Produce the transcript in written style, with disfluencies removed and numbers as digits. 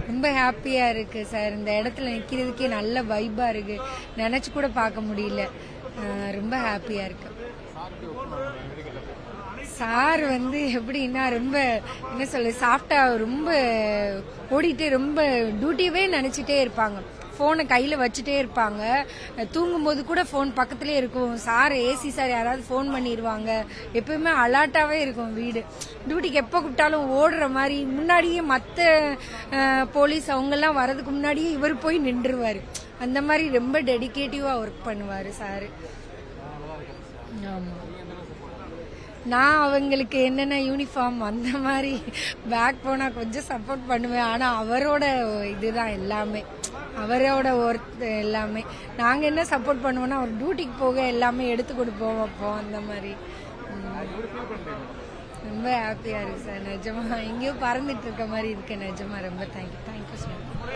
ரொம்ப ஹாப்பியா இருக்கு சார். இந்த இடத்துல நிக்கிறதுக்கே நல்ல வைபா இருக்கு. நினைச்சு கூட பார்க்க முடியல. ரொம்ப ஹாப்பியா இருக்கு. சார் எப்படின்னா ரொம்ப என்ன சொல்ல சாஃப்டா ரொம்ப ஓடிட்டு ரொம்ப டியூட்டியவே நினைச்சிட்டே இருப்பாங்க. போனை கையில வச்சுட்டே இருப்பாங்க. தூங்கும்போது கூட போன் பக்கத்திலே இருக்கும். சார் ஏசி சார் யாராவது போன் பண்ணிடுவாங்க. எப்பவுமே அலர்ட்டாவே இருக்கும் வீடு. டியூட்டிக்கு எப்ப கூப்பிட்டாலும் ஓடுற மாதிரி முன்னாடியே மற்ற போலீஸ் அவங்க எல்லாம் வர்றதுக்கு முன்னாடியே இவர் போய் நின்றுவாரு. அந்த மாதிரி ரொம்ப டெடிகேட்டிவா ஒர்க் பண்ணுவாரு சாரு. ஆமா, நான் அவங்களுக்கு என்னென்ன யூனிஃபார்ம் அந்த மாதிரி பேக் போனா கொஞ்சம் சப்போர்ட் பண்ணுவேன். ஆனா அவரோட இதுதான் எல்லாமே, அவரோட ஒர்க் எல்லாமே. நாங்க என்ன சப்போர்ட் பண்ணுவோம்னா அவர் டியூட்டிக்கு போக எல்லாமே எடுத்து கொடுப்போம் வைப்போம் அந்த மாதிரி. ரொம்ப ஹாப்பியா இருக்கு சார். நிஜமா எங்கேயோ பறந்துட்டு இருக்க மாதிரி இருக்கு. நிஜமா ரொம்ப தேங்க்யூ சார்.